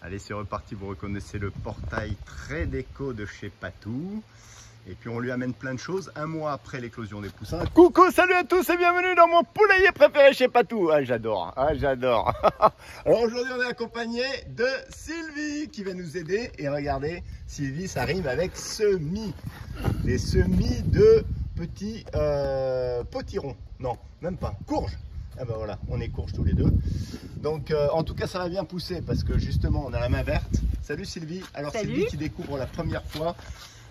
Allez, c'est reparti, vous reconnaissez le portail très déco de chez Patou. Et puis on lui amène plein de choses, un mois après l'éclosion des poussins. Coucou, salut à tous et bienvenue dans mon poulailler préféré chez Patou. Ah, j'adore, j'adore. Alors aujourd'hui on est accompagné de Sylvie qui va nous aider. Et regardez, Sylvie, ça rime avec semis. Les semis de petits potirons. Non, même pas, courges. Ah ben voilà, on est courges tous les deux. Donc en tout cas ça va bien pousser parce que justement on a la main verte. Salut Sylvie. Alors salut. Sylvie qui découvre la première fois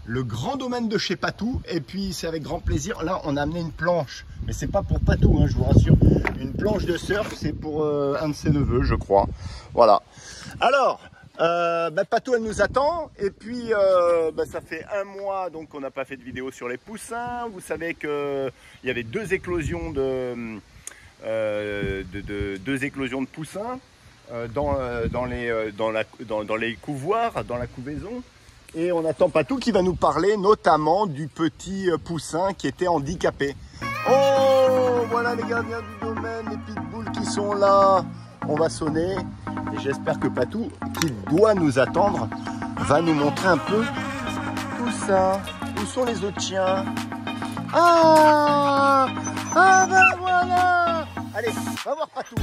le grand domaine de chez Patou, et puis c'est avec grand plaisir. Là on a amené une planche, mais c'est pas pour Patou, hein, je vous rassure. Une planche de surf, c'est pour un de ses neveux, je crois. Voilà. Alors Patou elle nous attend, et puis ça fait un mois donc on n'a pas fait de vidéo sur les poussins. Vous savez que il y avait deux éclosions de poussins dans les couvoirs, dans la couvaison. Et on attend Patou qui va nous parler notamment du petit poussin qui était handicapé. Oh, voilà les gardiens du domaine, les pitbulls qui sont là. On va sonner et j'espère que Patou, qui doit nous attendre, va nous montrer un peu tout ça. Où sont les autres chiens? Ah ben voilà. Allez, va voir Patou.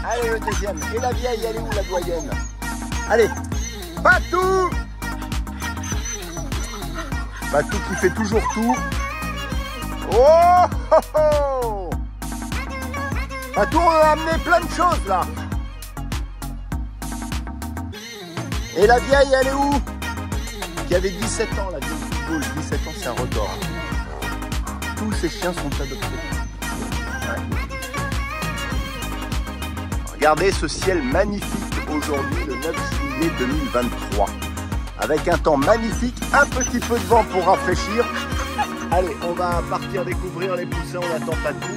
Allez, le deuxième. Et la vieille, elle est où la doyenne? Allez, Patou! Patou qui fait toujours tout. Oh, oh, oh. Patou, on a amené plein de choses là. Et la vieille, elle est où? Qui avait 17 ans, la vieille pitbull. 17 ans, c'est un record. Tous ces chiens sont adoptés. Ouais. Regardez ce ciel magnifique aujourd'hui, le 9 juillet 2023. Avec un temps magnifique, un petit peu de vent pour rafraîchir. Allez, on va partir découvrir les poussins, on attend Patou.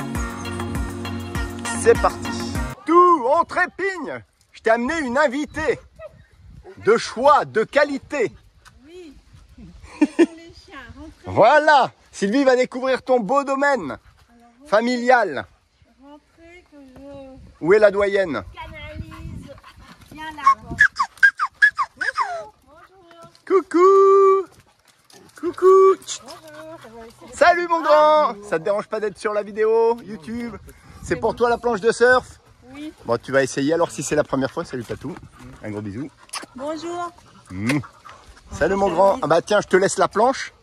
C'est parti. Tout, on trépigne. Je t'ai amené une invitée de choix, de qualité. Oui, ce sont les chiens. Rentrez. Voilà, Sylvie va découvrir ton beau domaine. Alors, familial. Rentrez que je Où est la doyenne? canalise. Viens là. Coucou. Coucou. Bonjour. Salut mon grand. Ça te dérange pas d'être sur la vidéo YouTube? C'est pour toi la planche de surf? Oui. Bon, tu vas essayer alors si c'est la première fois. Salut Patou. Un gros bisou. Bonjour. Salut mon grand. Ah bah tiens, je te laisse la planche.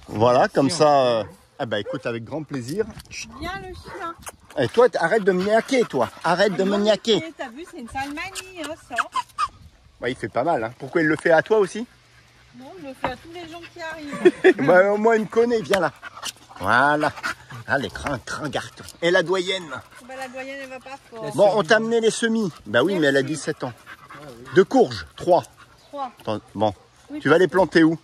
Voilà, comme ça. Ah bah écoute, avec grand plaisir. Viens le chien. Et toi, arrête de me niaquer, toi. Arrête de me niaquer. T'as vu, c'est une sale manie, hein, ça. Ouais, il fait pas mal. Hein. Pourquoi il le fait à toi aussi? Non, je le fais à tous les gens qui arrivent. Bah, au moins, il me connaît. Viens là. Voilà. Allez, crin garçon. Et la doyenne? Bah, la doyenne, elle va pas fort. Bon, on t'a amené les semis. Bah oui, mais elle a 17 ans. De courges, 3. 3. Bon, oui, tu vas les planter où?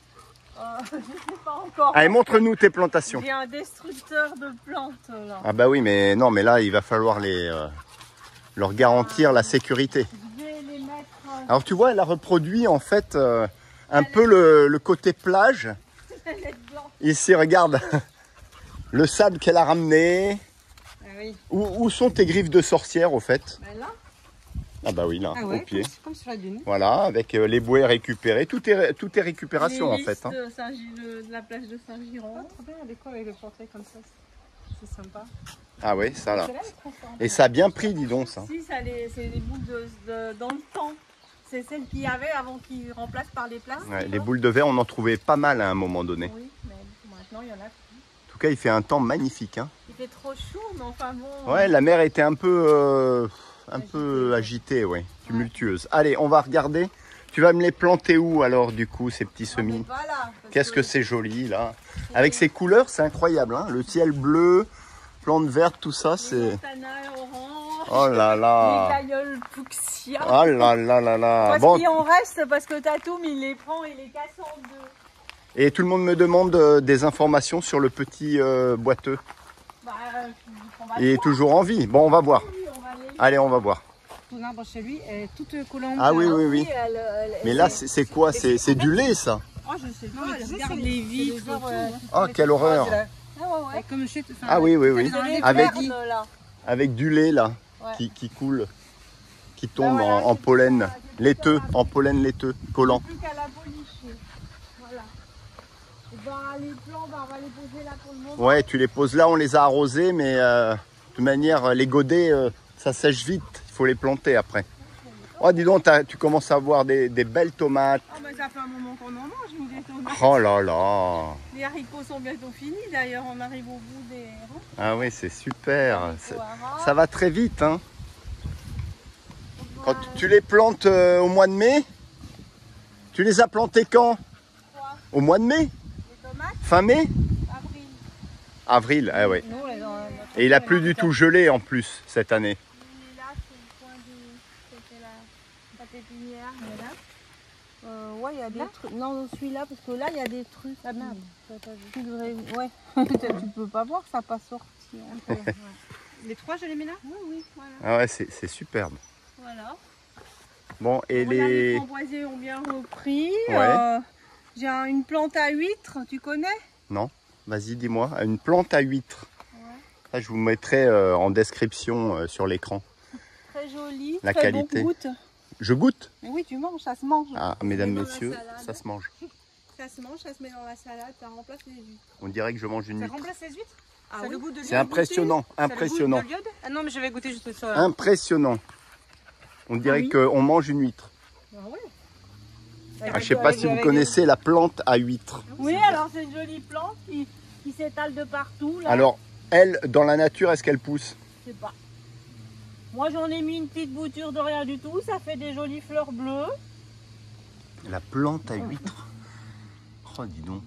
Je sais pas encore. Allez, montre-nous tes plantations. J'ai un destructeur de plantes, là. Ah bah oui, mais non, mais là, il va falloir leur garantir la sécurité. Je vais les mettre... Alors tu vois, elle a reproduit en fait un peu le côté plage. Ici, regarde le sable qu'elle a ramené. Ah oui. Où sont tes griffes de sorcière au fait? Ben là. Ah bah oui, là, Ah ouais, au pied. comme sur la dune. Voilà, avec les bouées récupérées. Tout est récupération en fait. Hein. De la plage de Saint-Giron. Regardez quoi avec le portrait comme ça. C'est sympa. Ah oui, ça là. Et ça a bien pris, dis donc ça. Si, c'est des boules dans le temps. C'est celles qu'il y avait avant qu'ils remplacent par les plastiques. Ouais, les boules de verre, on en trouvait pas mal à un moment donné. Oui, mais maintenant il y en a plus. En tout cas, il fait un temps magnifique. Hein. Il fait trop chaud, mais enfin bon. Ouais, la mer était un peu agitée, ouais, tumultueuse. Allez, on va regarder. Tu vas me les planter où alors, du coup, ces petits semis? Voilà, qu'est-ce que c'est joli là. Avec ces couleurs, c'est incroyable. Hein, le ciel bleu, plantes vertes, tout ça, c'est. Oh là là. Les cailloles fuchsia. Oh là là là là. Parce bon. qu'il en reste, parce que Tatoum, il les prend et les casse en deux. Et tout le monde me demande des informations sur le petit boiteux. Bah, il est toujours en vie. Bon, on va voir. Oui, on va allez, on va voir. Ton arbre chez lui est toute colombe. Ah oui, oui, oui. Mais là, c'est quoi? C'est du lait, ça? Oh, je sais pas. Regarde les vitres. Oh, quelle horreur. Ah oui, oui, oui. Avec du lait, là, ouais. qui coule. qui tombent voilà, en j'ai pollen plus qu'à- j'ai plus laiteux, qu'à la- en pollen laiteux, collant. Plus qu'à la policher. Voilà. Et ben, les plantes, on va les poser là pour le moment. Ouais, tu les poses là, on les a arrosés, mais de toute manière, les godets, ça sèche vite. Il faut les planter après. Oh, dis donc, tu commences à avoir des belles tomates. Ah ben, ça fait un moment qu'on en mange, nous, des tomates. Oh là là. Les haricots sont bientôt finis, d'ailleurs, on arrive au bout des rangs. Ah oui, c'est super. Haricots arabes. Ça va très vite, hein. Quand tu les plantes au mois de mai, tu les as plantés quand? Quoi? Au mois de mai? Les tomates, Fin mai? avril. Avril, ah oui. Nous, Et il a plus du tout gelé en plus cette année. Il est là, c'est le coin du... C'était la pépinière, mais là. Ouais, il y a des trucs. Non, celui-là, parce que là, il y a des trucs. Ah merde, tu devrais... Ouais, tu peux pas voir, ça n'a pas sorti. Hein. Les trois, je les mets là? Oui, oui, voilà. Ah ouais, c'est superbe. Voilà. Bon, et Regarde, les les... framboisiers ont bien repris. Ouais. J'ai une plante à huîtres, tu connais? Non, vas-y, dis-moi. Une plante à huîtres. Ouais. Ça, je vous mettrai en description sur l'écran. Très jolie, La très qualité. bon goût. Je goûte? Mais oui, tu manges, ça se mange. Ah, mesdames, met dans la messieurs, salade. ça se mange. Ça se mange, ça se met dans la salade, ça remplace les huîtres. On dirait que je mange une Ça huître. remplace les huîtres? Ah Ça a oui. le goût de C'est l'iode? impressionnant, Ça a le goût impressionnant, de l'iode? Ah non, mais je vais goûter juste ça. impressionnant. On dirait oui. qu'on mange une huître. Ah ouais. Ah, je sais pas si vous connaissez la plante à huître. Oui, alors c'est une jolie plante qui s'étale de partout. Là. Alors, elle, dans la nature, est-ce qu'elle pousse? Je sais pas. Moi j'en ai mis une petite bouture de rien du tout, ça fait des jolies fleurs bleues. La plante à huître. Oh, dis donc.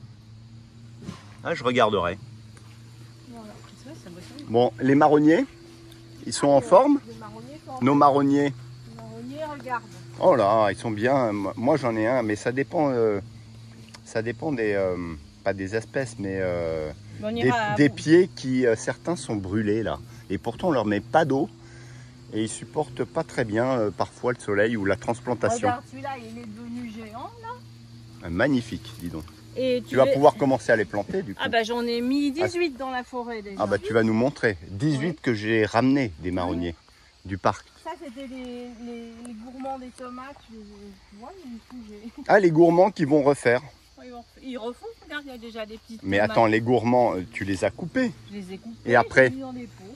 Ah, je regarderai. Voilà. C'est vrai, ça me ressemble. Bon, les marronniers, ils sont en forme? Les marronniers sont en Nos marronniers. Les marronniers, regarde. Oh là, ils sont bien. Moi, j'en ai un, mais ça dépend des, pas des espèces, mais On des pieds qui, certains sont brûlés là. Et pourtant, on leur met pas d'eau. Et ils supportent pas très bien parfois le soleil ou la transplantation. Regarde, celui-là, il est devenu géant là. Magnifique, dis donc. Et Tu vas pouvoir commencer à les planter du coup. Ah bah j'en ai mis 18 dans la forêt déjà. Ah bah tu vas nous montrer. 18 Ouais. que j'ai ramenés des marronniers du parc. Ça c'était les gourmands des tomates. Tu vois, il y a une fougée. Ah, les gourmands qui vont refaire. Ils refont, regarde, il y a déjà des petites Mais tomates. attends, les gourmands, tu les as coupés. Je les ai coupés, Et après je les ai mis dans des pots,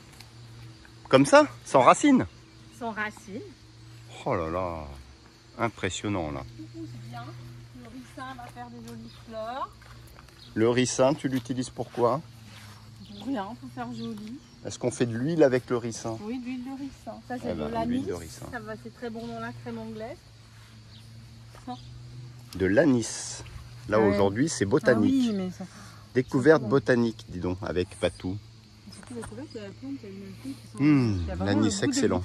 comme ça, sans racines. sans racines. Oh là là, impressionnant là. Tout pousse bien. Le ricin va faire des jolies fleurs. Le ricin, tu l'utilises pourquoi? Pour rien, pour faire joli. Est-ce qu'on fait de l'huile avec le ricin? Oui, de l'huile de ricin. Ça c'est Eh ben, de l'anis. l'huile de ricin. Ça va, c'est très bon dans la crème anglaise. De l'anis. Là Ouais. aujourd'hui, c'est botanique. Ah oui, mais ça... Découverte bon. botanique, dis donc, avec Patou. Surtout la couleur, c'est la plante, il y a une fille qui sent- il y a vraiment le L'anis goût de excellent.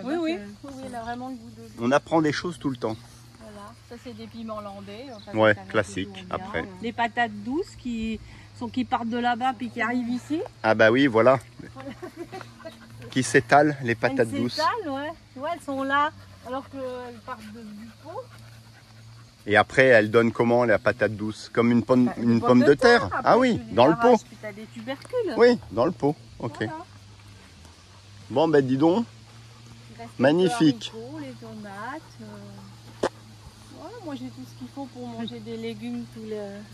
Oui, oui, oui, elle a vraiment le goût de... On apprend des choses tout le temps. Voilà, ça c'est des piments landais. Enfin, Ouais, ça va classique, toujours bien. après. Les patates douces qui partent de là-bas puis qui arrivent ici. Ah bah oui, voilà. Qui s'étalent, les patates Elles douces. s'étalent, ouais. Tu vois, elles sont là alors qu'elles partent du pot. Et après, elles donnent comment, la patate douce? Comme une pomme, Des pomme de terre? Après, Ah oui, tu les dans le pot. arraches, puis t'as des tubercules. Oui, dans le pot. Ok. Voilà. Bon, ben dis donc. Il reste Magnifique. les haricots, les tomates. Voilà, moi j'ai tout ce qu'il faut pour manger des légumes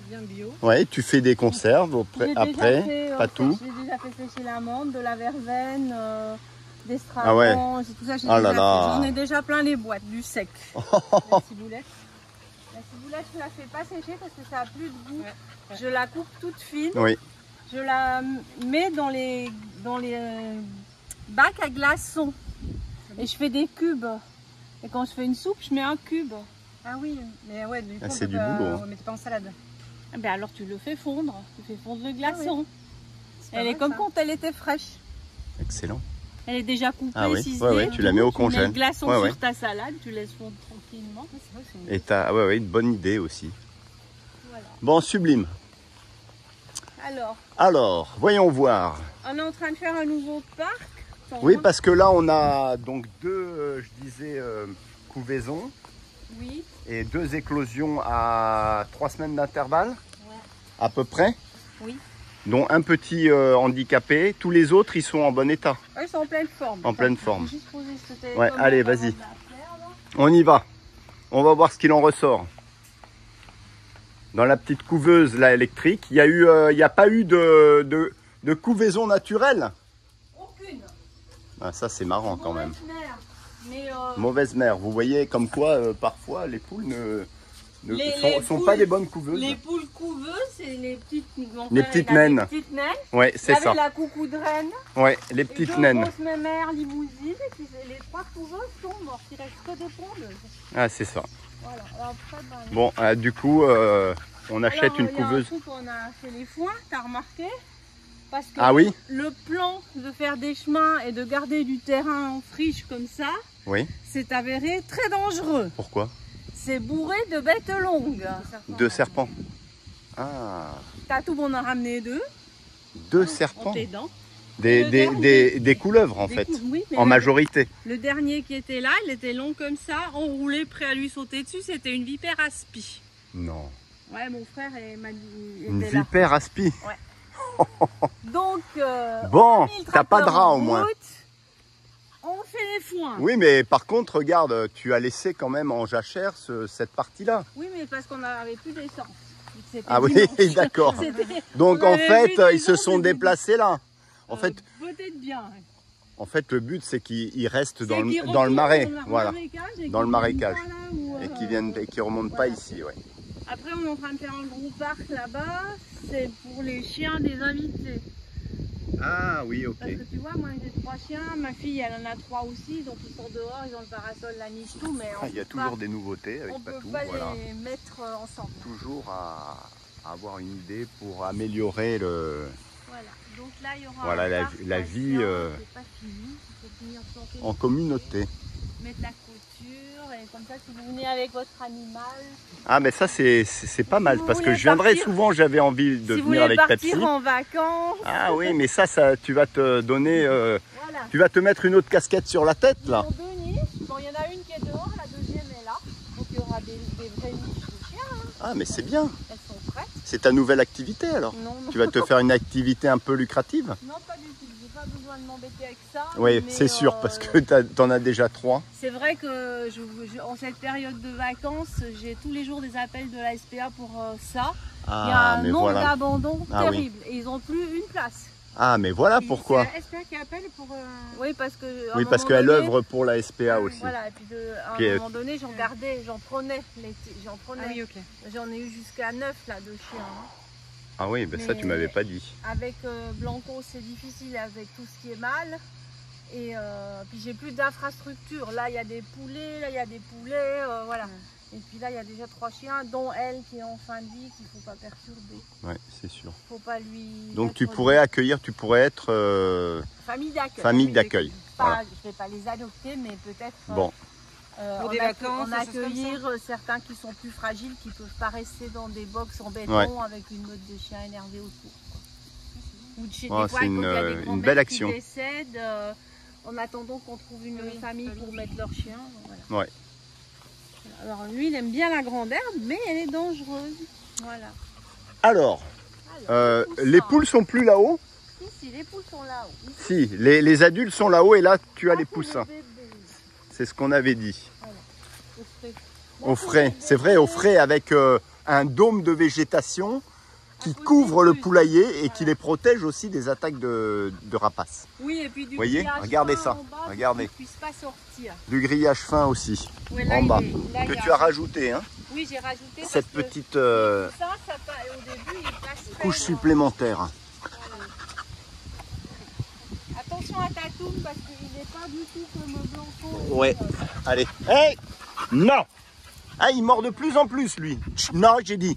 bien bio. Ouais, tu fais des conserves J'ai après, déjà fait, pas tout. J'ai déjà fait sécher l'amande, de la verveine, des Ah ouais. strassons, tout ça. Ah là là. J'en ai déjà plein les boîtes, du sec. La ciboulette. La ciboulette, je la fais pas sécher parce que ça a plus de goût. Ouais. Je la coupe toute fine. Oui. Je la mets dans les bacs à glaçons. Et je fais des cubes. Et quand je fais une soupe, je mets un cube. Ah oui, mais ouais, du coup, Ah, on c'est peut du pas- boulot, hein. on mettait pas en salade. Ah ben alors tu le fais fondre. Tu fais fondre le glaçon. C'est pas Elle est mal, comme ça. quand elle était fraîche. Excellent. Elle est déjà coupée, Ah oui, ciselée. ouais, ouais, tu la mets au Tu mets congèle. le glaçon Ouais, sur ouais. ta salade, tu laisses fondre tranquillement. Ouais, c'est vrai, c'est une- Et t'as ouais, une bonne idée aussi. Voilà. Bon, sublime. Alors, voyons voir. on est en train de faire un nouveau parc. Oui, parce que là, on a donc deux, je disais, couvaisons Oui. et 2 éclosions à 3 semaines d'intervalle, Ouais. à peu près. Oui. dont un petit handicapé. Tous les autres, ils sont en bon état. Ils sont en pleine forme. En pleine forme. Juste poser ce téléphone Ouais, allez, avant vas-y. de la faire, là. On y va. On va voir ce qu'il en ressort. Dans la petite couveuse là, électrique, il n'y a pas eu de couvaison naturelle. Aucune. Ah, ça, c'est marrant quand même. Mauvaise mère. Mais Mauvaise mère. Vous voyez comme quoi, parfois, les poules Les sont poules- pas des bonnes couveuses. les poules couveuses, c'est les petites, Les petites naines. Les petites naines. Ouais, Il y c'est avait ça. la coucou de reine. Ouais, les Les petites deux naines. grosses mémères limousines. Et puis les 3 couveuses sont mortes. Il reste que des pondeuses. Ah, c'est ça. Voilà. Alors, après, ben, Bon, du coup, on achète alors, une il y a un couveuse. truc, on a fait les foins, t'as remarqué? Parce que Ah oui? le plan de faire des chemins et de garder du terrain en friche comme ça, Oui. c'est avéré très dangereux. Pourquoi? C'est bourré de bêtes longues. Deux serpents. Ah, Tatou, on en a ramené 2. deux En serpents. tes dents. Des couleuvres en Des fait, oui, mais en majorité. le dernier qui était là, il était long comme ça, enroulé, prêt à lui sauter dessus. C'était une vipère aspi. Non. Ouais, mon frère m'a dit. Une était là. vipère aspi. Donc, Bon, on a mis le t'as pas de tracteur rat en au moins. route, on fait les foins. Oui, mais par contre, regarde, tu as laissé quand même en jachère cette partie-là. Oui, mais parce qu'on n'avait plus d'essence. C'était Ah oui, dimanche. d'accord. C'était- Donc on en avait fait, vu des ils se gens, sont c'était- déplacés là. Peut-être bien. En fait, le but c'est qu'ils restent dans C'est qu'ils le retournent marais, dans le voilà, marécage et dans le qu'ils marécage. viennent pas là où, et qui remontent pas voilà. ici, ouais. Après, on est en train de faire un gros parc là-bas. C'est pour les chiens des invités. Ah oui, ok. Parce que tu vois, moi j'ai 3 chiens, ma fille elle en a 3 aussi, donc ils sont dehors, ils ont le parasol, la niche, tout, mais Ah, il y a toujours des nouveautés avec on peut Patou, pas voilà. les mettre ensemble. Toujours à avoir une idée pour améliorer le. Voilà, donc là il y aura Voilà, un la- parc la à vie, chiens, c'est pas fini, il faut finir de planter En communauté. mettre la clôture, et comme ça si vous venez avec votre animal, Ah, mais ça c'est pas mal vous parce que voulez je viendrai partir- souvent, j'avais envie de si vous venir voulez avec Pepsi. partir en vacances, Ah oui, mais ça tu vas te donner. voilà. Tu vas te mettre une autre casquette sur la tête Ils là. ont 2 niches, bon il y en a une qui est dehors, la deuxième est là, donc il y aura des vraies niches de chiens, hein. Ah, mais c'est bien. Elles sont prêtes. C'est ta nouvelle activité alors. Non, non. Tu vas te faire une activité un peu lucrative. Non, pas du tout. J'ai pas besoin de m'embêter avec ça. Oui, mais, c'est sûr parce que t'en as déjà 3. c'est vrai que en cette période de vacances, j'ai tous les jours des appels de la SPA pour ça. Il y a Ah, un mais nombre voilà. d'abandons Ah oui. terrible et ils n'ont plus une place. Ah, mais voilà pourquoi. C'est la SPA qui appelle pour. Oui, parce que à un Oui, parce moment qu'elle donné- œuvre pour la SPA aussi. Voilà, et puis à Puis, un moment donné, j'en gardais, j'en prenais. Ah oui, ok. J'en ai eu jusqu'à 9 là de chiens. hein. Ah oui, ben ça Mais- tu m'avais pas dit. Avec Blanco, c'est difficile avec tout ce qui est mâle. Et puis j'ai plus d'infrastructure. Là, il y a des poulets, là, il y a des poulets, voilà. Et puis là, il y a déjà 3 chiens, dont elle qui est en fin de vie, qu'il ne faut pas perturber. Ouais, c'est sûr. Faut pas lui. Donc mettre tu pourrais accueillir, tu pourrais être famille d'accueil. famille d'accueil. Pas- Voilà. Je vais pas les adopter, mais peut-être. Bon, Pour des vacances, en des choses comme accueillir certains qui sont plus fragiles, qui peuvent pas rester dans des box en béton Ouais. avec une meute de chiens énervés autour. quoi. Ou de chez Ouais, des fois, c'est quand il y a des une grands-mères belle qui action. décèdent, en attendant qu'on trouve une Oui, famille famille. pour mettre leur chien. Voilà. Ouais. Alors lui, il aime bien la grande herbe, mais elle est dangereuse. Voilà. alors, Alors, les poules sont plus là-haut. Si, les poules sont là-haut. Si, les adultes sont là-haut et là tu as les Pas pour poussins. bébés. C'est ce qu'on avait dit. Au frais. Au frais, c'est vrai, au frais avec un dôme de végétation qui couvre le poulailler et qui les protège aussi des attaques de rapaces. Oui, et puis du Voyez, grillage regardez fin ça, en bas, regardez. pour qu'ils ne puissent pas sortir. Du grillage fin aussi, Ouais, là, en il bas, est- là, que il y a- tu as rajouté, hein, Oui, j'ai rajouté cette parce que petite ça au début, il passe très couche loin. supplémentaire. Attention à Tatoum parce qu'il n'est pas du tout comme Blanco. Ouais, allez. Hey, non. Ah, il mord de plus en plus, lui. Chut, non, j'ai dit.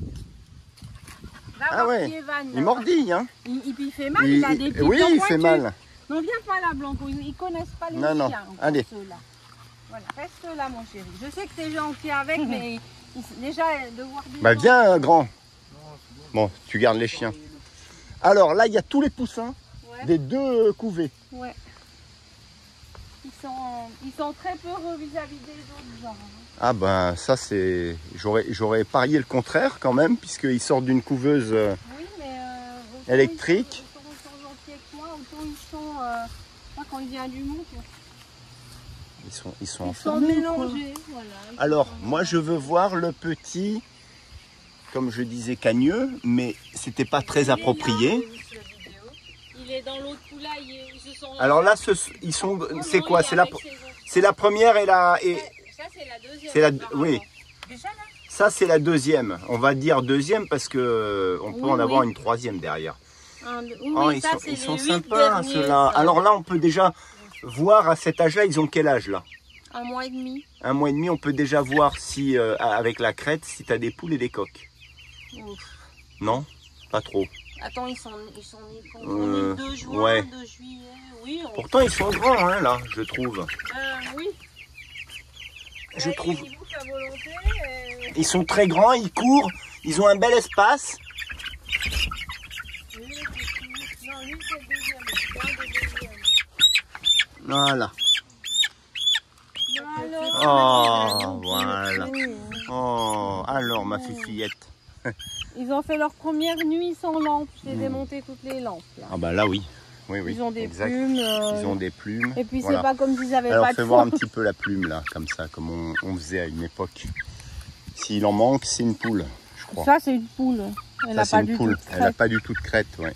Va Ah voir ouais, qui est Van, il là. mordit, hein. Il fait mal, il, a des petites oui, dents il fait pointues. mal. Non, viens pas là, Blanco. Ils ne connaissent pas les Non, non, chiens. encore, allez. ceux-là. Voilà, reste là, mon chéri. Je sais que tu es gentil avec, mais déjà, de voir des Bah gens- viens, grand. Bon, tu gardes les chiens. Alors là, il y a tous les poussins Ouais, des 2 couvées. ouais. Ils sont très peureux vis-à-vis des autres gens. hein. Ah ben ça c'est... J'aurais parié le contraire quand même, puisqu'ils sortent d'une couveuse... Oui, mais électrique. Ils sont gentils avec moi, autant ils sont... moi, quand il vient du monde, Ils sont ils enfermés, sont quoi. mélangés. Voilà. Alors, moi je veux voir le petit, comme je disais, cagneux, mais c'était pas très approprié. Il est dans l'autre poulailler. Ils se sont... Alors là, ils sont, c'est quoi? C'est la première et la... Et, ça, c'est la deuxième. oui. Déjà là? Ça, c'est la deuxième. On va dire deuxième parce que on peut en avoir une troisième derrière. Oh, ils sont sympas, ceux-là. Alors là, on peut déjà voir à cet âge-là, ils ont quel âge là? 1 mois et demi. 1 mois et demi, on peut déjà voir si, avec la crête, si tu as des poules et des coques. Ouf. Non? Pas trop. Attends, ils sont nés quand on est 2 juin, ouais. 2 juillet. Oui, Pourtant, ils sont grands, hein, là, je trouve. oui. Je trouve. Ils bouffent à volonté. Ils sont très grands, ils courent, ils ont un bel espace. Non, lui, c'est le deuxième. Voilà. Alors, Oh, voilà. Oh, alors, ma fifillette. ils ont fait leur première nuit sans lampe. J'ai démonté toutes les lampes. Là. Ah bah là, oui. Oui, oui. Ils ont des exact. plumes. Ils ont des plumes. Et puis, Voilà. c'est pas comme s'ils avaient Alors, pas de fais voir un foie. petit peu la plume, là, comme ça, comme on faisait à une époque. S'il en manque, c'est une poule, je crois. Ça, c'est une poule. Elle Ça, n'a c'est pas une du poule. tout de Elle n'a crête. pas du tout de crête, ouais.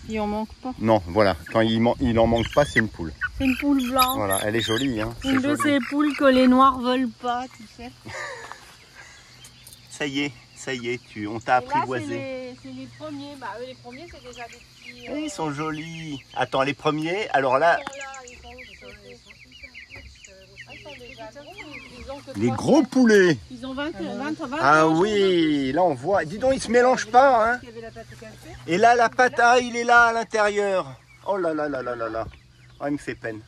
Il en manque pas. Non, voilà. Quand il en manque pas, c'est une poule. C'est une poule blanche. Voilà, elle est jolie, hein. Une de joli. ces poules que les noirs veulent pas, tu sais. Ça y est, on t'a Et là, apprivoisé. c'est les premiers. Bah, eux, les premiers, c'est déjà des petits. Ils sont jolis. Attends, les premiers, alors là, Ils sont déjà gros. Ils ont que les 3 gros poulets. Ils ont 20 Ah jours. oui, là on voit. Dis donc, ils se mélangent pas, hein. Il y avait la pâte cassée. Et là, la pâte, ah, il est là à l'intérieur. Oh là là là là là là. Oh, il me fait peine.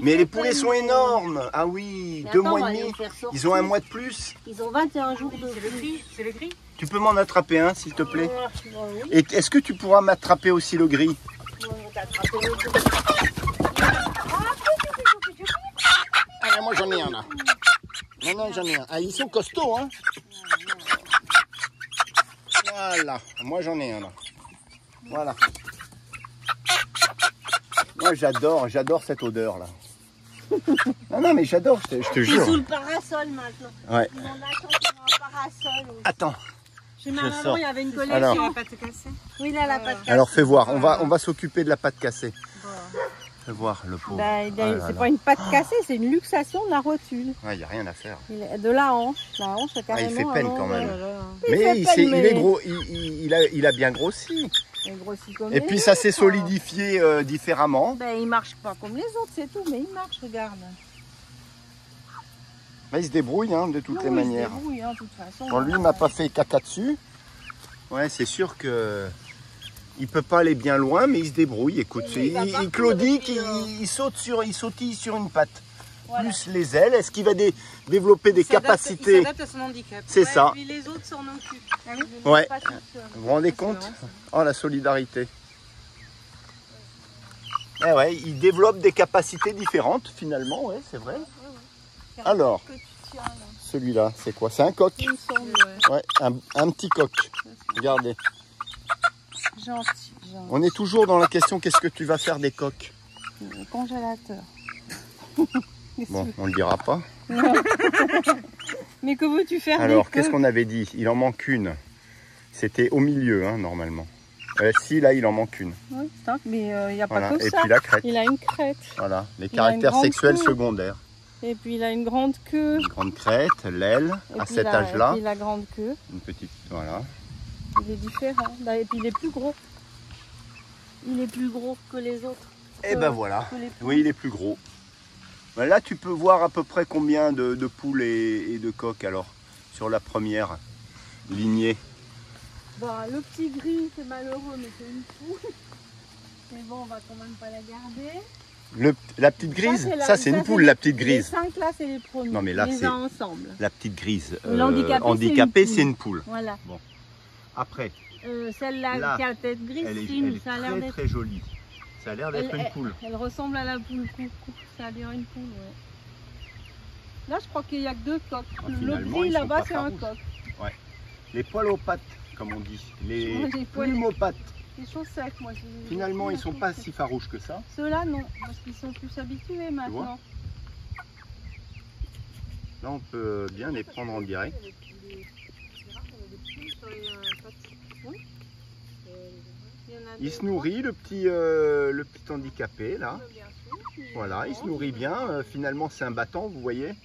Mais les poulets sont énormes. Ah oui, 2 mois et demi. Ils ont 1 mois de plus. Ils ont 21 jours de C'est le gris. C'est le gris. Tu peux m'en attraper un, s'il te plaît? Oui. Et est-ce que tu pourras m'attraper aussi le gris? Ah, moi j'en ai un là. Non, j'en ai un. Ah, ils sont costauds, hein. Voilà, moi j'en ai un là. Voilà. Moi j'adore cette odeur là. Non, mais j'adore, je te Ils jure. sont sous le parasol maintenant. Ouais. Ils m'en attendent sur un parasol. aussi. Attends. Chez ma je maman, sors. il y avait une Alors. collection. La pâte cassée. Oui, là, la pâte cassée. Alors fais voir, on va s'occuper de la pâte cassée. Fais voir le pauvre. Bah, Ah là c'est là. pas une pâte cassée, c'est une luxation de la rotule. Il n'y a rien à faire. De la hanche. La hanche, c'est Ah, il carrément. fait peine à quand même. l'envers. Mais fait il peine, est gros, il a bien grossi. Il grossit comme Et les puis ça autres, s'est hein. solidifié différemment. Ben, il marche pas comme les autres, c'est tout, mais il marche, regarde. Mais il se débrouille hein, de toutes les Oui, il se manières. débrouille, hein, de toute façon. Bon, lui, il m'a pas fait caca dessus. Ouais, c'est sûr que il peut pas aller bien loin, mais il se débrouille. Écoute, Oui, il va il partir claudique, depuis, il sautille sur une patte. Voilà. Plus les ailes. Est-ce qu'il va développer des capacités? Il s'adapte à son handicap. C'est ça. Et puis les autres s'en occupent. Ah oui, Ouais. pas toute seule. Vous vous rendez compte? Oh, la solidarité. Eh ouais, il développe des capacités différentes finalement, ouais, c'est vrai. Alors, Que tu tiens, là. celui-là, c'est quoi? C'est un coq. Il me semble, Ouais, un petit coq. Regardez. gentil. On est toujours dans la question, qu'est-ce que tu vas faire des coqs? Congélateur. Bon, on ne le dira pas. Mais que veux-tu faire Alors, des qu'est-ce coqs qu'on avait dit? Il en manque une. C'était au milieu, hein, normalement. Si, là, il en manque une. Oui, mais il n'y a Voilà. pas que Et ça. puis la crête. Il a une crête. Voilà, les Il a une caractères grande sexuels queue. secondaires. Et puis il a une grande queue. Une grande crête, l'aile, Et à puis cet la- âge-là. Et puis la grande queue. Une petite, voilà. Il est différent. Et puis il est plus gros. Il est plus gros que les autres. Et ben voilà. Que les poules. Oui, il est plus gros. Ben là, tu peux voir à peu près combien de poules et de coqs alors sur la première lignée. Bah, le petit gris, c'est malheureux, mais c'est une poule. Mais bon, on va quand même pas la garder. La petite grise, c'est la- ça c'est une ça, poule, les- la petite Les grise. 5 là, c'est les premiers. Non, mais là, les c'est- uns ensemble. La petite grise L'handicapé, handicapée, c'est c'est une une poule. Voilà. Après, Celle-là Là, qui a la tête grise, elle est, fine, elle est ça a l'air très d'être. très jolie. Ça a l'air d'être une poule. Elle ressemble à la poule coucou. Ça a l'air une poule, ouais. Là, je crois qu'il n'y a que 2 coqs. Le finalement, gris ils sont là-bas, pas c'est un farouches. coq. Les poils aux pattes, comme on dit. Les Ouais, les poils- plumes aux pattes. Ils sont secs, moi. Finalement, ils sont pas si farouches que ça. Ceux-là, non, parce qu'ils sont plus habitués maintenant. Là, on peut bien les prendre en direct. Il se nourrit, le petit handicapé, là. Voilà, il se nourrit bien. Finalement, c'est un battant, vous voyez.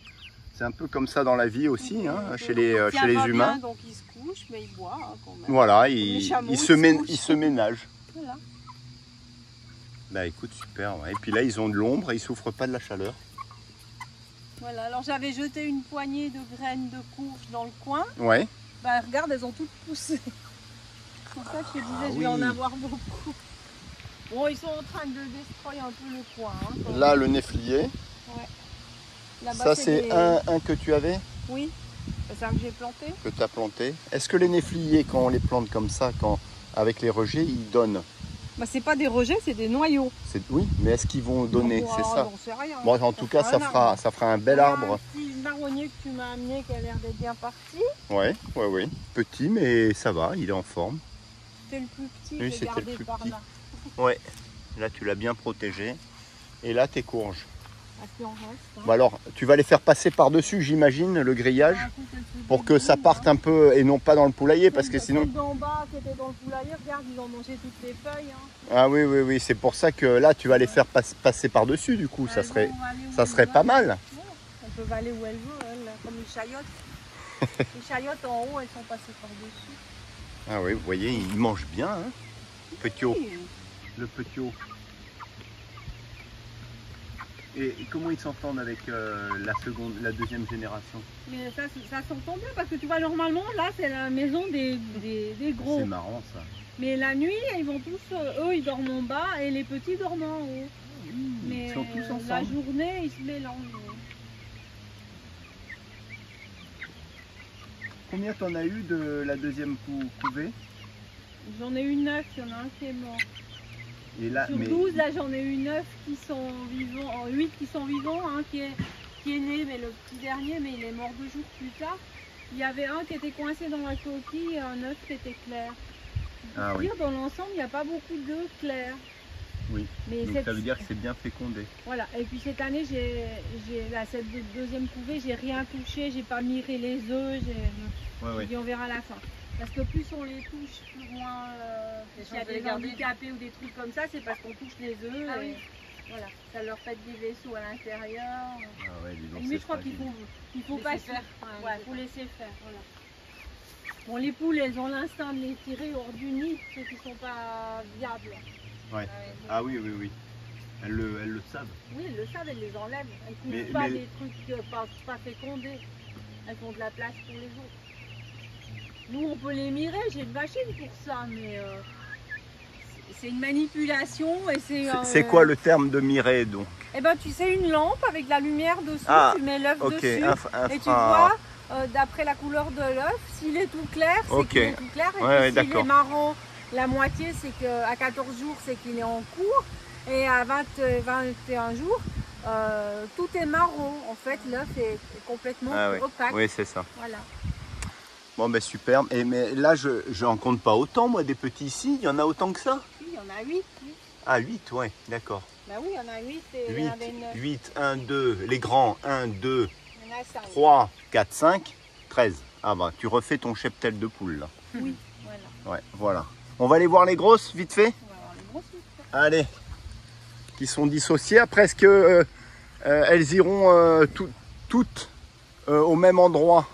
C'est un peu comme ça dans la vie aussi, hein, chez les humains. Donc il se couche, mais il boit hein, quand même. Voilà, il se ménage. Voilà. Bah écoute, super. Ouais. Et puis là, ils ont de l'ombre et ils souffrent pas de la chaleur. Voilà, alors j'avais jeté une poignée de graines de courge dans le coin. Ouais. Bah regarde, elles ont toutes poussé. C'est pour ça que je te disais, je vais en avoir beaucoup. Bon, ils sont en train de destroyer un peu le coin. Hein, là, le néflier. Ouais. Ça, c'est un que tu avais? Oui, c'est un que j'ai planté. Que tu as planté. Est-ce que les néfliers, quand on les plante comme ça, avec les rejets, ils donnent? Bah, c'est pas des rejets, c'est des noyaux. Oui, mais est-ce qu'ils vont donner? Bon, C'est ça. j'en sais rien. Bon, en tout cas, ça fera un bel arbre. Un petit marronnier que tu m'as amené qui a l'air d'être bien parti. Ouais. Petit, mais ça va, il est en forme. C'était le plus petit, oui, j'ai gardé le plus par petit. là. Ouais, là tu l'as bien protégé. Et là tes courges. Ah, puis on reste, hein. Bon, alors, tu vas les faire passer par-dessus, j'imagine, le grillage, pour que ça parte un peu et non pas dans le poulailler, parce que sinon... Celle d'en bas qui était dans le poulailler, regarde, ils ont mangé toutes les feuilles. Hein. Ah oui, c'est pour ça que là tu vas les faire passer par-dessus, du coup, ça serait pas mal. Ouais, elle peut aller où elle veut, elle, comme les chayottes. Les chayottes en haut, elles sont passées par-dessus. Ah oui, vous voyez, ils mangent bien, hein. Petit haut. Le petit haut. Et comment ils s'entendent avec la deuxième génération? Mais ça s'entend bien parce que tu vois, normalement, là, c'est la maison des gros. C'est marrant ça. Mais la nuit, ils vont tous, eux, ils dorment en bas et les petits dorment en haut. Mais ils sont tous ensemble. la journée, ils se mélangent. Combien t'en as eu de la deuxième couvée? J'en ai eu 9, il y en a un qui est mort. Et là, Sur 12, là j'en ai eu 9 qui sont vivants, 8 qui sont vivants, un qui est né, mais le petit dernier, mais il est mort 2 jours plus tard. Il y avait un qui était coincé dans la coquille et un œuf qui était clair. Ah oui. Dans l'ensemble, il n'y a pas beaucoup d'œufs clairs. Oui, mais donc ça veut dire que c'est bien fécondé. Voilà, et puis cette année, cette deuxième couvée, j'ai rien touché, j'ai pas miré les œufs, j'ai dit on verra à la fin. Parce que plus on les touche, plus moins s'il y a des handicapés ou des trucs comme ça, c'est parce qu'on touche les œufs. Ah oui. Voilà, ça leur fait des vaisseaux à l'intérieur. Ah ouais, dis donc, Mais je crois qu'il faut pas faire. Ouais, faut laisser faire. Voilà. Bon, les poules, elles ont l'instinct de les tirer hors du nid, ceux qui sont pas viables. Ouais. Ah oui. Elles le savent. Oui, elles le savent, elles les enlèvent. Elles ne touchent pas des trucs pas fécondés. Elles font de la place pour les autres. Nous, on peut les mirer, j'ai une machine pour ça, mais c'est une manipulation et c'est... C'est quoi le terme de mirer, donc? Eh ben, tu sais, une lampe avec la lumière dessus, tu mets l'œuf dessus et tu vois, d'après la couleur de l'œuf, s'il est tout clair, c'est qu'il est tout clair, et puis s'il est marron, la moitié, c'est qu'à 14 jours, c'est qu'il est en cours, et à 21 jours, tout est marron. En fait, l'œuf est complètement opaque. Oui, c'est ça. Voilà. Bon, ben super. Mais là, je n'en compte pas autant, moi, des petits ici. Il y en a autant que ça? Oui, il y en a 8. Ah, 8, ouais, d'accord. Ben oui, il y en a 8 et 8, il y en avait 9. 8, 1, 2, les grands, 1, 2, Il y en a 5. 3, 4, 5, 13. Ah bah, tu refais ton cheptel de poule, là. Oui, voilà. Ouais, voilà. On va aller voir les grosses, vite fait? On va voir les grosses 8. Allez. Qui sont dissociées. Après, est-ce que elles iront toutes au même endroit?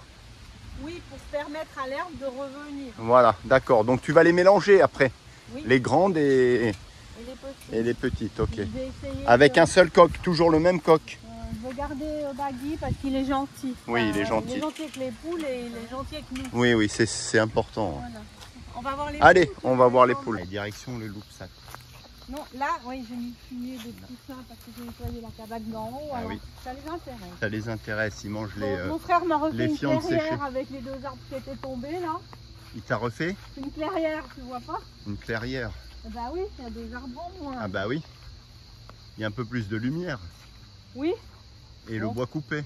Oui, pour permettre à l'herbe de revenir. Voilà, d'accord. Donc tu vas les mélanger après. Oui. Les grandes et les petites, ok. Avec un seul coq, toujours le même coq. Je vais garder Baggy parce qu'il est gentil. Oui, il est gentil. Il est gentil avec les poules et il est gentil avec nous. Oui, c'est important. Voilà. On va voir les Allez, poules. on va voir les poules. Direction le loup-sac. Non, là, oui, j'ai mis le fumier de tout ça parce que j'ai nettoyé la cabane d'en haut. Ah alors oui. ça les intéresse. Ça les intéresse, ils mangent les... Mon frère m'a refait une fientes séchées. clairière avec les 2 arbres qui étaient tombés là. Il t'a refait Une clairière, tu vois pas? une clairière? Bah oui, il y a des arbres en moins. Ah bah oui. Il y a un peu plus de lumière. Oui. Et le bois coupé.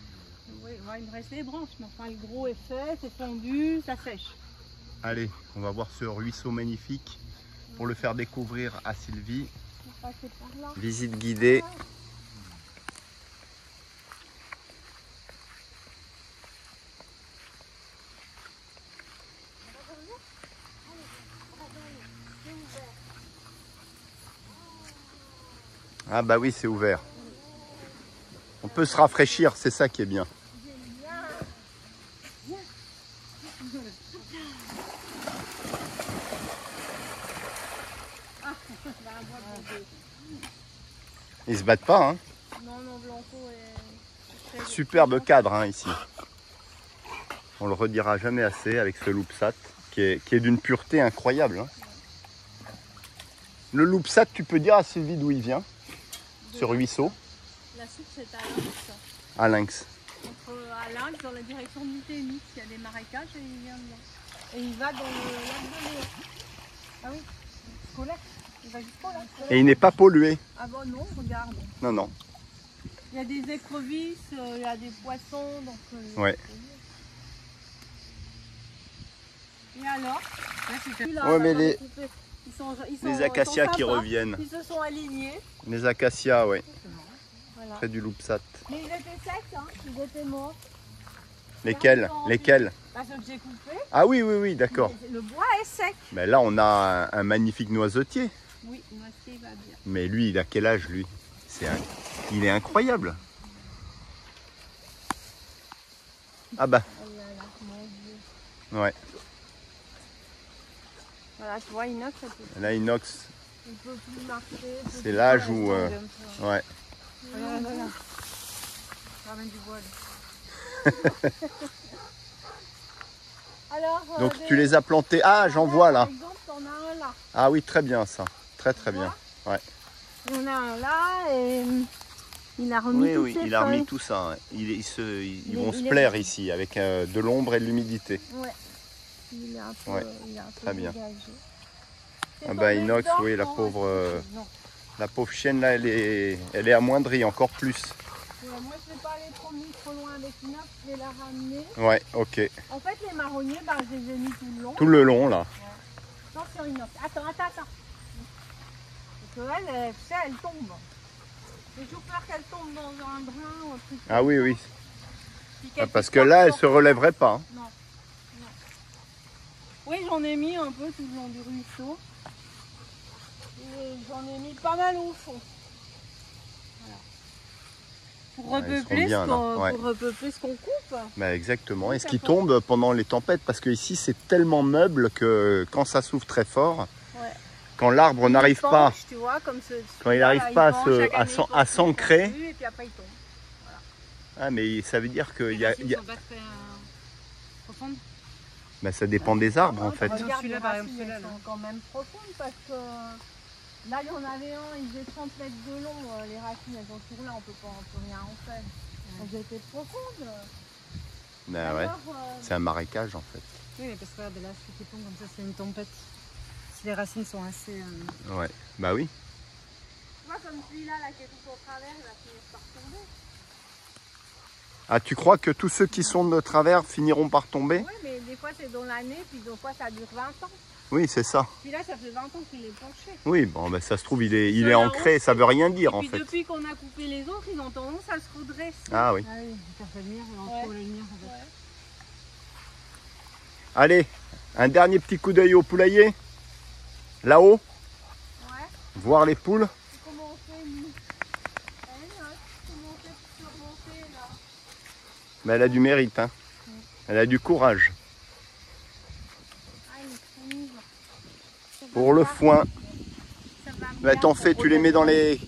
Oui, il me reste les branches, mais enfin le gros est fait, c'est fondu, ça sèche. Allez, on va voir ce ruisseau magnifique pour le faire découvrir à Sylvie. On va passer par là. Visite guidée. Ah bah oui, c'est ouvert. On peut se rafraîchir, c'est ça qui est bien. Ils se battent pas, hein. Non, non, Blanco est... Superbe cadre, hein, ici. On le redira jamais assez avec ce loupsat qui est d'une pureté incroyable. Hein. Le loupsat, tu peux dire à Sylvie d'où il vient? Ce ruisseau? La soupe, c'est à Lynx. À Lynx. À Lynx, dans la direction du Témis. Il y a des marécages et il vient de là. Et il va dans le lac de Léon. Ah oui, jusqu'au lac. Il va jusqu'au lac. Et il n'est pas pollué. Ah bon, non, regarde. Non, non. Il y a des écrevisses, il y a des poissons. Donc, Ouais. Et alors Ouais, mais les les acacias qui reviennent. Ils se sont alignés. Les acacias, ouais. Voilà. Près du loupsat. Mais ils étaient secs, hein. Ils étaient morts. Lesquels? Lesquels? Bah, ceux que j'ai coupés. Ah oui, oui, oui, d'accord. Le bois est sec. Mais là, on a un magnifique noisetier. Oui, noisetier va bien. Mais lui, il a quel âge, lui? Il est incroyable. Ah bah, Oh là là, mon Dieu. ouais. Voilà, tu vois, inox, ça peut... Là, inox, Il ne peut plus marcher. c'est l'âge où... ouais. Regarde, regarde. Ramène du bois, là. Alors, Donc, tu les as plantés. Ah, j'en vois là. Par exemple, t'en as un là. Ah oui, très bien ça. Très, très bien. Ouais. Il y en a un là et il a remis toutes ses il a remis feuilles. tout ça. Ouais. Ils vont se il est- plaire ici avec de l'ombre et de l'humidité. Ouais. Il est un peu, Ouais, il est un peu très bien. dégagé. C'est Ah bah tombé inox, dedans, oui, non, non. la pauvre chienne là, elle est amoindrie encore plus. Moi, je ne vais pas aller trop loin avec inox, je vais la ramener. Ouais, ok. En fait, les marronniers, bah, je les ai mis tout le long. Tout le long là. Attention, inox. Attends. Parce qu'elle, tu sais, elle tombe. J'ai toujours peur qu'elle tombe dans un brin ou un truc. Ah oui, oui. Puis Ah, qu'elle parce puisse que pas là, elle sortir. se relèverait pas. Hein. Non. Oui, j'en ai mis un peu tout le long du ruisseau. Et j'en ai mis pas mal au fond. Voilà. Pour Ouais, ils seront repeupler bien, là. Ouais. pour repeupler ce qu'on coupe. Bah, exactement. Oui, Et ce ça qui peut. tombe pendant les tempêtes, parce que ici c'est tellement meuble que quand ça souffle très fort, Ouais. quand l'arbre n'arrive Il pas, penche, tu vois, comme quand il n'arrive pas à s'ancrer, Et puis après il tombe. ah, mais ça veut dire qu'il Les y a, racines sont pas très profondes. bah, ça dépend des arbres en fait. Regarde, Celui-là, les par racines, exemple, celui-là, elles là. sont quand même profondes parce que là il y en avait un, il faisait 30 mètres de long, les racines elles sont toujours là, on peut rien en faire. Elles étaient profondes. Bah, ouais. Alors, C'est un marécage en fait. Oui, mais parce que regarde, là, celui qui tombe comme ça, c'est une tempête. Si les racines sont assez... Ouais. Bah oui. tu vois comme celui-là là, qui est tout au travers, il va finir par tomber. Ah, tu crois que tous ceux qui sont de travers finiront par tomber? Oui, mais des fois c'est dans l'année, puis des fois ça dure 20 ans. Oui, c'est ça. Puis là ça fait 20 ans qu'il est penché. Oui, bon, bah, ça se trouve, il est Ceux-là ancré, ça veut rien dire Et en puis fait. depuis qu'on a coupé les autres, ils ont tendance à se redresser. Ah oui. Ah oui, faire la lumière, on Ouais. trouve la lumière en fait. Ouais. Allez, un dernier petit coup d'œil au poulailler. Là-haut, Ouais. voir les poules. Comment on fait nous? Comment on fait pour surmonter là? Mais elle a du mérite, hein. Elle a du courage. Ah, il est rouge. Ça va Pour le bien, foin, ça va bah, bien t'en pour fais, tu les mets dans relever.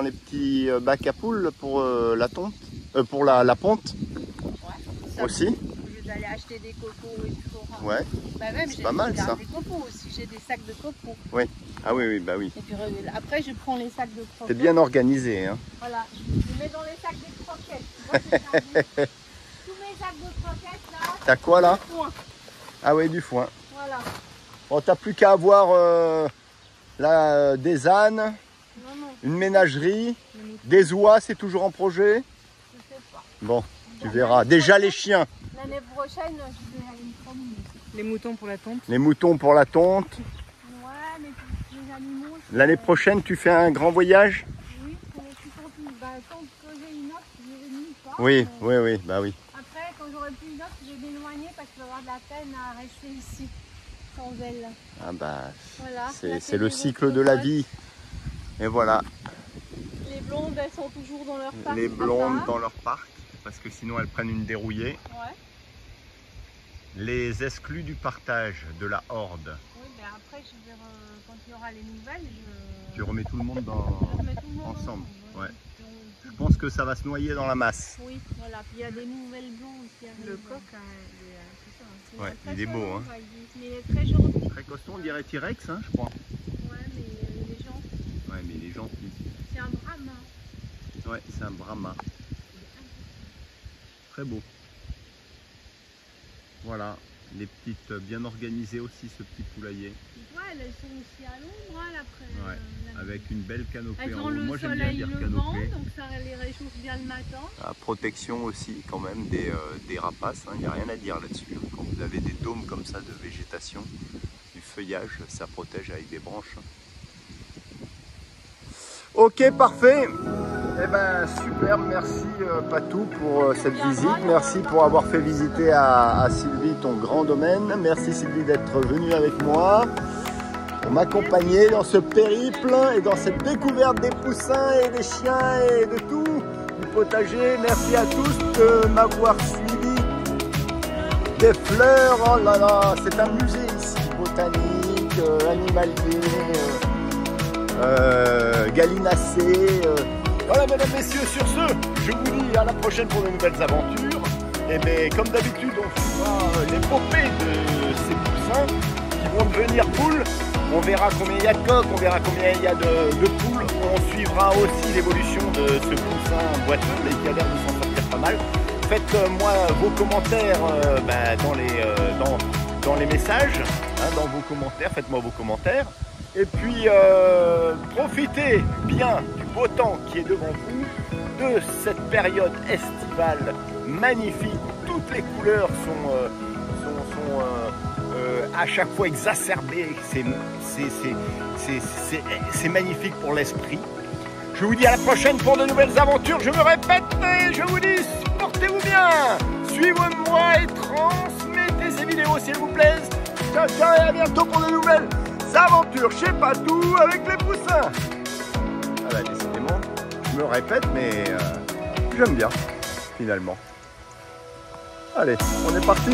les petits bacs à poules pour la tonte, pour la ponte Ouais. Ça, aussi. au lieu d'aller acheter des copeaux et du forain. Ouais. Bah même, C'est j'ai pas mal, ça. des copeaux aussi, j'ai des sacs de copeaux. Ah oui, oui, bah oui. Et puis après, je prends les sacs de croquettes. T'es bien organisé, hein. Voilà, je les mets dans les sacs de croquettes. Tu vois, j'ai gardé tous mes sacs de croquettes là. T'as quoi là? Foin. Ah oui, du foin. Voilà. Bon, t'as plus qu'à avoir là, des ânes, Non, non, une ménagerie, je ne des oies, c'est toujours en projet. sais pas. Bon, tu verras. Déjà les chiens, L'année prochaine, je vais aller me promener. Les moutons pour la tonte. les moutons pour la tonte. Ouais, mais animaux. L'année prochaine, tu fais un grand voyage? Oui, je suis contente. Bah, quand j'ai une offre, je vais nulle part. Oui, oui, bah oui. Après, quand j'aurai plus une offre, je vais m'éloigner parce que je vais avoir de la peine à rester ici, sans elle. Ah bah, Voilà. c'est le cycle de la vie. Et voilà, Les blondes, elles sont toujours dans leur parc. les à blondes part. dans leur parc, parce que sinon elles prennent une dérouillée. Ouais. Les exclus du partage de la horde. Oui, mais après, je vais, quand il y aura les nouvelles, Tu remets tout le monde je remets tout le monde ensemble. Ouais. Donc, Je pense que ça va se noyer dans la masse. oui, voilà. Puis il y a des nouvelles blondes qui arrivent. Le coq, hein, c'est ça. Il est Ouais, très il est beau, joli, hein. quoi, mais il est très gentil. Très costaud, on dirait T-Rex, hein, je crois. Ouais, mais il est gentil. Ouais, mais il est gentil. C'est un brahma. Ouais, c'est un Brahma. Très beau. Voilà, les petites bien organisées aussi, ce petit poulailler. Tu vois, elles sont aussi à l'ombre, hein, après. Ouais, avec une belle canopée Elles en ont haut. le Moi j'aime bien soleil dire levant, canopée. donc ça les réchauffe bien le matin. La protection aussi quand même des rapaces, il n'y a rien à dire là-dessus. Quand vous avez des dômes comme ça de végétation, du feuillage, ça protège avec des branches. Ok, parfait. Eh ben super, merci Patou pour cette visite. Merci pour avoir fait visiter à Sylvie ton grand domaine. Merci Sylvie d'être venue avec moi pour m'accompagner dans ce périple et dans cette découverte des poussins et des chiens et de tout, du potager. Merci à tous de m'avoir suivi. Des fleurs, oh là là, c'est un musée ici, botanique, animalier, gallinacé. Voilà mesdames, messieurs, sur ce, je vous dis à la prochaine pour de nouvelles aventures. Et bien comme d'habitude, on fera l'épopée de ces poussins qui vont devenir poules. On verra combien il y a de coqs, on verra combien il y a de poules. On suivra aussi l'évolution de ce poussin boiteux, mais qui a l'air de s'en sortir pas mal. Faites-moi vos commentaires dans les messages, hein, dans vos commentaires, faites-moi vos commentaires. Et puis profitez bien du beau temps qui est devant vous, de cette période estivale magnifique où toutes les couleurs sont à chaque fois exacerbées. C'est magnifique pour l'esprit. Je vous dis à la prochaine pour de nouvelles aventures. Je me répète et je vous dis, portez-vous bien. Suivez-moi et transmettez ces vidéos s'il vous plaît. Ciao, ciao et à bientôt pour de nouvelles aventures chez Patou avec les poussins. Ah bah décidément, je me répète mais j'aime bien finalement. Allez, on est parti.